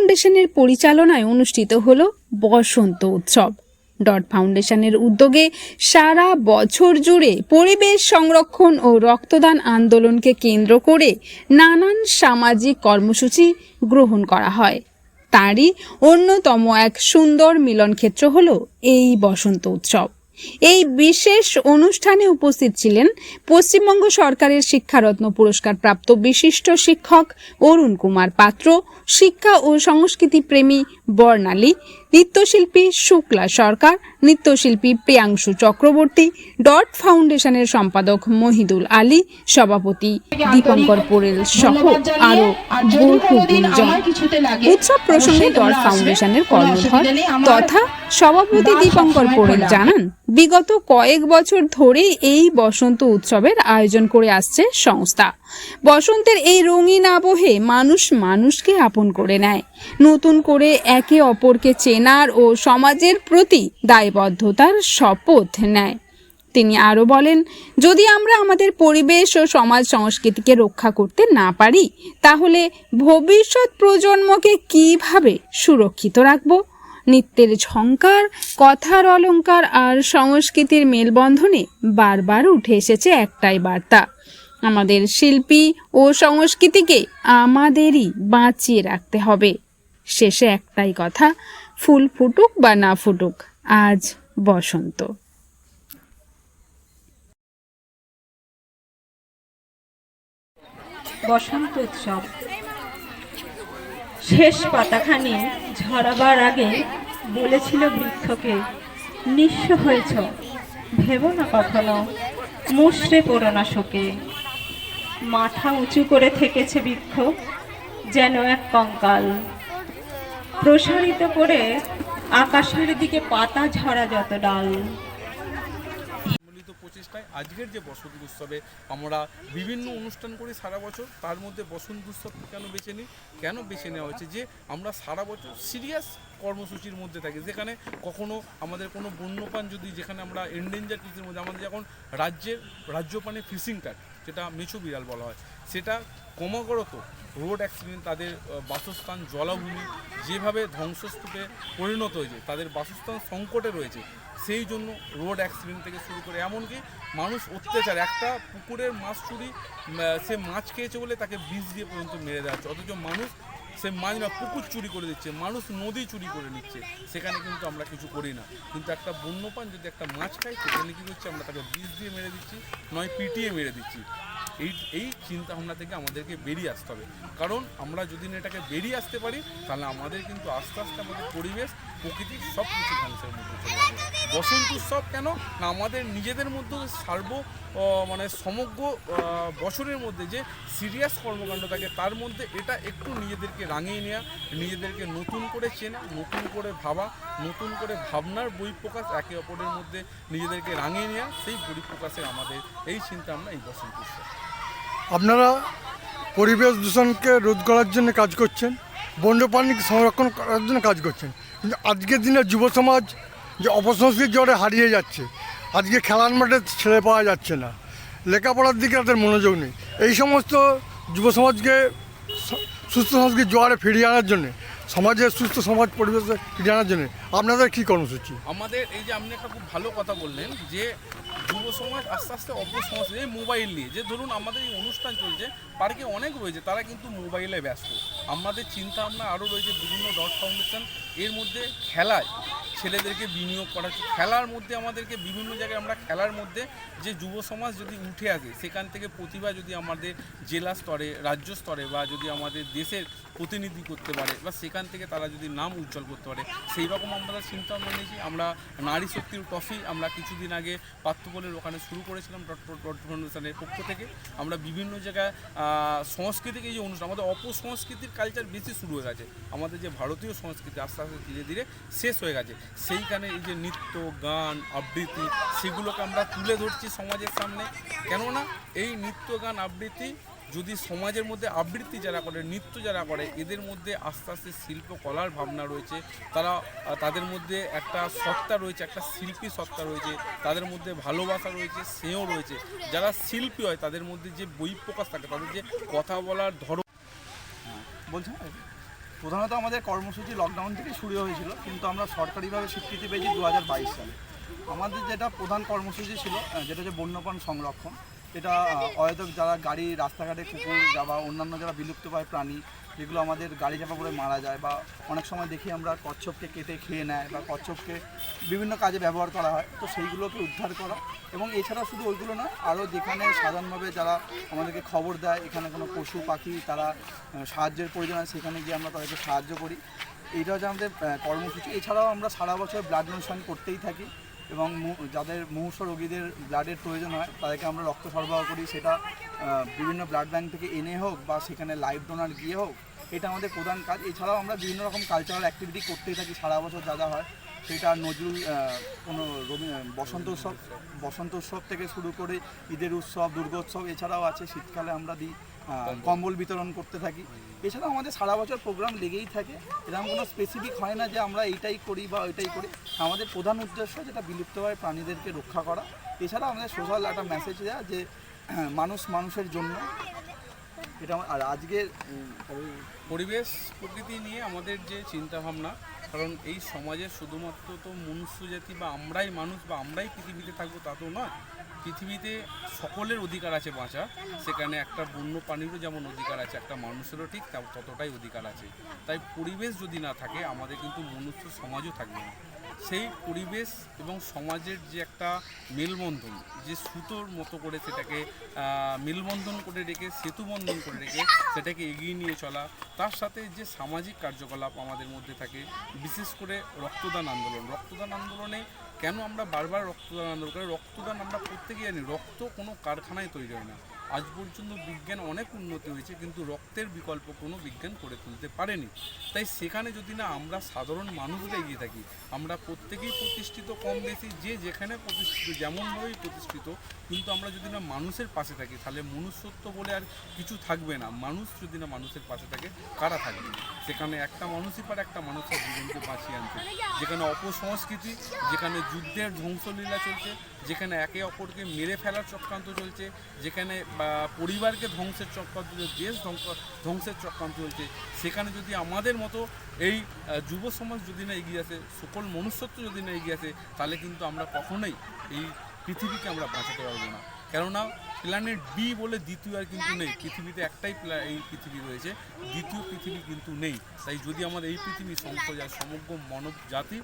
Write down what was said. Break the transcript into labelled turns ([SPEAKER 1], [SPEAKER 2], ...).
[SPEAKER 1] ফাউন্ডেশনের পরিচালনায় অনুষ্ঠিত হলো বসন্ত উৎসব। ডট ফাউন্ডেশনের উদ্যোগে সারা বছর জুড়ে পরিবেশ সংরক্ষণ ও রক্তদান আন্দোলনকে কেন্দ্র করে নানান সামাজিক কর্মসূচি গ্রহণ করা হয়। তারই অন্যতম এক সুন্দর মিলনক্ষেত্র হলো এই বসন্ত উৎসব। এই বিশেষ অনুষ্ঠানে উপস্থিত ছিলেন পশ্চিমবঙ্গ সরকারের শিক্ষারত্ন পুরস্কার প্রাপ্ত বিশিষ্ট শিক্ষক অরুণ কুমার পাত্র, শিক্ষা ও সংস্কৃতি প্রেমী বর্ণালী, নৃত্যশিল্পী শুক্লা সরকার, নৃত্যশিল্পী প্রিয়াংশু চক্রবর্তী, ডট ফাউন্ডেশনের সম্পাদক মহিদুল আলী, সভাপতি দীপঙ্কর পোরেল সহ আরো বহু গুণীজন। উৎসব প্রসঙ্গে ডট ফাউন্ডেশনের কর্ণধার তথা সভাপতি দীপঙ্কর পোরেল জানান, বিগত কয়েক বছর ধরেই এই বসন্ত উৎসবের আয়োজন করে আসছে সংস্থা। বসন্তের এই রঙিন আবহে মানুষ মানুষকে আপন করে নেয়, নতুন করে একে অপরকে চেনার ও সমাজের প্রতি দায়বদ্ধতার শপথ নেয়। তিনি আরও বলেন, যদি আমরা আমাদের পরিবেশ ও সমাজ সংস্কৃতিকে রক্ষা করতে না পারি, তাহলে ভবিষ্যৎ প্রজন্মকে কিভাবে সুরক্ষিত রাখব? নৃত্যের ঝংকার, কথার অলংকার আর সংস্কৃতির মেলবন্ধনে বারবার উঠে এসেছে একটাই বার্তা, আমাদের শিল্পী ও সংস্কৃতিকে আমাদেরই বাঁচিয়ে রাখতে হবে। শেষে একটাই কথা, ফুল ফুটুক বা না ফুটুক, আজ বসন্ত।
[SPEAKER 2] বসন্ত উৎসব শেষ পাতাখানি ঝরাবার আগে বলেছিল বৃক্ষকে, নিঃস্ব হয়েছ, ভেবো না কখনো, মুষড়ে পড়ো না শোকে। মাথা উঁচু করে থেকেছে বৃক্ষ যেন এক কঙ্কাল, প্রসারিত করে আকাশের দিকে পাতা ঝরা যত ডাল।
[SPEAKER 3] প্রচেষ্টায় আজকের যে বসন্ত উৎসবে আমরা বিভিন্ন অনুষ্ঠান করি সারা বছর, তার মধ্যে বসন্ত উৎসব কেন বেছে নেওয়া হয়েছে, যে আমরা সারা বছর সিরিয়াস কর্মসূচির মধ্যে থাকি, যেখানে কখনো আমাদের কোনো বন্যপ্রাণ যেখানে আমরা এন্ডেঞ্জার স্পিসিসের মধ্যে আমাদের যখন রাজ্যপানে ফিশিং ট্যাগ, যেটা মেছো বিড়াল বলা হয়, সেটা ক্রমাগত রোড অ্যাক্সিডেন্ট, তাদের বাসস্থান জলাভূমি যেভাবে ধ্বংসস্তূপে পরিণত হয়েছে, তাদের বাসস্থান সংকটে রয়েছে, সেই জন্য রোড অ্যাক্সিডেন্ট থেকে শুরু করে এমনকি মানুষ অত্যাচার, একটা পুকুরের মাছ চুরি, সে মাছ খেয়েছে বলে তাকে বিষ দিয়ে পর্যন্ত মেরে দেওয়া হচ্ছে, অথচ মানুষ সে মাছ না পুকুর চুরি করে দিচ্ছে, মানুষ নদী চুরি করে নিচ্ছে, সেখানে কিন্তু আমরা কিছু করি না। কিন্তু একটা বন্যপ্রাণ যদি একটা মাছ খায়, সেখানে কী করছে, আমরা তাকে বিষ দিয়ে মেরে দিচ্ছি, নয় পিটিয়ে মেরে দিচ্ছি। এই চিন্তা ভাবনা থেকে আমাদেরকে বেরিয়ে আসতে হবে, কারণ আমরা যদি এটাকে বেরিয়ে আসতে পারি, তাহলে আমাদের কিন্তু আস্তে আস্তে আমাদের পরিবেশ প্রকৃতি সব কিছু ধ্বংসের মধ্যে চলে যাবে। বসন্ত উৎসব কেন না, আমাদের নিজেদের মধ্যে সমগ্র বছরের মধ্যে যে সিরিয়াস কর্মকাণ্ড থাকে, তার মধ্যে এটা একটু নিজেদেরকে রাঙিয়ে নেওয়া, নিজেদেরকে নতুন করে চেনা, নতুন করে ভাবা, নতুন করে ভাবনার বহিঃপ্রকাশ, একে অপরের মধ্যে নিজেদেরকে রাঙিয়ে নেওয়া, সেই বহিঃপ্রকাশে আমাদের এই চিন্তা আমরা এই বসন্ত উৎসব।
[SPEAKER 4] আপনারা পরিবেশ দূষণকে রোধ করার জন্য কাজ করছেন, বন্যপ্রাণীকে সংরক্ষণ করার জন্য কাজ করছেন, কিন্তু আজকের দিনে যুব সমাজ যে অপসংস্কৃতির জ্বরে হারিয়ে যাচ্ছে, আজকে খেলার মাঠে ছেড়ে পাওয়া যাচ্ছে না, লেখাপড়ার দিকে তাদের মনোযোগ নেই, এই সমস্ত যুব সমাজকে সুস্থ সংস্কৃতির জোয়ারে ফিরিয়ে আনার জন্যে, সমাজের সুস্থ সমাজ পরিবেশে ফিরিয়ে আনার জন্য আপনাদের কী কর্মসূচি?
[SPEAKER 3] আমাদের এই যে আপনি একটা খুব ভালো কথা বললেন, যে যুব সমাজ আস্তে আস্তে অপসংস্কৃতি, এই মোবাইল নিয়ে, যে ধরুন আমাদের এই অনুষ্ঠান চলছে, পার্কে অনেক রয়েছে, তারা কিন্তু মোবাইলে ব্যস্ত। আমাদের চিন্তা ভাবনা আরও রয়েছে বিভিন্ন ডট ফাউন্ডেশন, এর মধ্যে খেলায় ছেলেদেরকে বিনিয়োগ করা, খেলার মধ্যে আমাদেরকে বিভিন্ন জায়গায় আমরা খেলার মধ্যে যে যুব সমাজ যদি উঠে আসে, সেখান থেকে প্রতিভা যদি আমাদের জেলা স্তরে, রাজ্য স্তরে, বা যদি আমাদের দেশের প্রতিনিধি করতে পারে, বা সেখান থেকে তারা যদি নাম উজ্জ্বল করতে পারে, সেই রকম আমরা চিন্তা ভাবনা নিয়েছি। আমরা নারী শক্তির ট্রফি আমরা কিছুদিন আগে পাত্রপোলের ওখানে শুরু করেছিলাম ডট ফাউন্ডেশনের পক্ষ থেকে। আমরা বিভিন্ন জায়গায় সংস্কৃতিক এই যে অনুষ্ঠান, আমাদের অপসংস্কৃতির কালচার বেশি শুরু হয়ে গেছে, আমাদের যে ভারতীয় সংস্কৃতি আস্তে আস্তে ধীরে ধীরে শেষ হয়ে গেছে, সেইখানে এই যে নৃত্য, গান, আবৃত্তি, সেগুলোকে আমরা তুলে ধরছি সমাজের সামনে। কেননা এই নৃত্য, গান, আবৃত্তি যদি সমাজের মধ্যে আবৃত্তি যারা করে, নৃত্য যারা করে, এদের মধ্যে আস্তে আস্তে শিল্পকলার ভাবনা রয়েছে, তাদের মধ্যে একটা সত্তা রয়েছে, একটা শিল্পী সত্তা রয়েছে, তাদের মধ্যে ভালোবাসা রয়েছে, স্নেহ রয়েছে। যারা শিল্পী হয় তাদের মধ্যে যে বহিঃপ্রকাশ থাকে, তাদের যে কথা বলার ধরন বলছে
[SPEAKER 5] প্রধানত আমাদের কর্মসূচি লকডাউন থেকে শুরু হয়েছিল, কিন্তু আমরা সরকারিভাবে স্বীকৃতি পেয়েছি 2022 সালে। আমাদের যেটা প্রধান কর্মসূচি ছিল যেটা হচ্ছে বন্যপ্রাণ সংরক্ষণ। এটা অহেতুক যারা গাড়ি রাস্তাঘাটে কুকুর বা অন্যান্য যারা বিলুপ্তপ্রায় প্রাণী যেগুলো আমাদের গাড়ি চাপা করে মারা যায়, বা অনেক সময় দেখি আমরা কচ্ছপকে কেটে খেয়ে নেয় বা কচ্ছপকে বিভিন্ন কাজে ব্যবহার করা হয়, তো সেইগুলোকে উদ্ধার করা। এবং এছাড়া শুধু ওইগুলো না, আরও যেখানে সাধারণভাবে যারা আমাদেরকে খবর দেয় এখানে কোনো পশু পাখি তারা সাহায্যের প্রয়োজন হয়, সেখানে গিয়ে আমরা তাদেরকে সাহায্য করি। এইটা হচ্ছে আমাদের কর্মসূচি। এছাড়াও আমরা সারা বছর ব্লাড ডোনেশন করতেই থাকি, এবং যাদের মুমূর্ষু রোগীদের ব্লাডের প্রয়োজন হয় তাদেরকে আমরা রক্ত সরবরাহ করি, সেটা বিভিন্ন ব্লাড ব্যাংক থেকে এনে হোক বা সেখানে লাইভ ডোনার গিয়ে হোক। এটা আমাদের প্রধান কাজ। এছাড়াও আমরা বিভিন্ন রকম কালচারাল অ্যাক্টিভিটি করতেই থাকি সারা বছর যা যা হয়, সেটা নজরুল কোনো বসন্ত উৎসব থেকে শুরু করে ঈদের উৎসব, দুর্গোৎসব, এছাড়াও আছে শীতকালে আমরা দিই কম্বল বিতরণ করতে থাকি। এছাড়াও আমাদের সারা বছর প্রোগ্রাম লেগেই থাকে, এরকম কোনো স্পেসিফিক হয় না যে আমরা এইটাই করি বা ওইটাই করি। আমাদের প্রধান উদ্দেশ্য যেটা বিলুপ্তপ্রায় প্রাণীদেরকে রক্ষা করা। এছাড়াও আমাদের সোশ্যাল একটা মেসেজ দেওয়া যে মানুষ মানুষের জন্য, এটা আর আজকের
[SPEAKER 3] পরিবেশ প্রকৃতি নিয়ে আমাদের যে চিন্তাভাবনা, কারণ এই সমাজে শুধুমাত্র তো মনুষ্য জাতি বা আমরাই মানুষ বা আমরাই পৃথিবীতে থাকবো তা তো নয়। পৃথিবীতে সকলের অধিকার আছে বাঁচা, সেখানে একটা বন্য প্রাণীরও যেমন অধিকার আছে, একটা মানুষেরও ঠিক ততটাই অধিকার আছে। তাই পরিবেশ যদি না থাকে আমাদের কিন্তু মনুষ্য সমাজও থাকবে না। সেই পরিবেশ এবং সমাজের যে একটা মেলবন্ধন, যে সুতোর মতো করে সেটাকে মেলবন্ধন করে রেখে, সেতুবন্ধন করে রেখে সেটাকে এগিয়ে নিয়ে চলা, তার সাথে যে সামাজিক কার্যকলাপ আমাদের মধ্যে থাকে, বিশেষ করে রক্তদান আন্দোলন। রক্তদান আন্দোলনে কেন আমরা বারবার রক্তদান আন্দোলন করি? রক্তদান আমরা প্রত্যেকেই জানি, রক্ত কোনো কারখানায় তৈরি হয় না। আজ পর্যন্ত বিজ্ঞান অনেক উন্নতি হয়েছে, কিন্তু রক্তের বিকল্প কোনো বিজ্ঞান করে তুলতে পারেনি। তাই সেখানে যদি না আমরা সাধারণ মানুষরা এগিয়ে থাকি, আমরা প্রত্যেকেই প্রতিষ্ঠিত কম বেশি, যে যেখানে প্রতিষ্ঠিত যেমনভাবেই প্রতিষ্ঠিত, কিন্তু আমরা যদি না মানুষের পাশে থাকি তাহলে মনুষ্যত্ব বলে আর কিছু থাকবে না। মানুষ যদি না মানুষের পাশে থাকে, কারা থাকবে? সেখানে একটা মানুষই পারে একটা মানুষের জীবনকে বাঁচিয়ে আনতে। যেখানে অপসংস্কৃতি, যেখানে যুদ্ধের ধ্বংসলীলা চলছে, যেখানে একে অপরকে মেরে ফেলার চক্রান্ত চলছে, যেখানে পরিবারকে ধ্বংসের চক্রান্ত চলছে, দেশ ধ্বংসের চক্রান্ত চলছে, সেখানে যদি আমাদের মতো এই যুব সমাজ যদি না এগিয়ে আসে, সকল মনুষ্যত্ব যদি না এগিয়ে আসে, তাহলে কিন্তু আমরা কখনোই এই পৃথিবীকে আমরা বাঁচাতে পারবো না। কেননা প্ল্যানেট বি বলে দ্বিতীয় আর কিন্তু নেই। পৃথিবীতে একটাই এই পৃথিবী রয়েছে, দ্বিতীয় পৃথিবী কিন্তু নেই। তাই যদি আমাদের এই পৃথিবী ধ্বংস যায়, সমগ্র মানব জাতি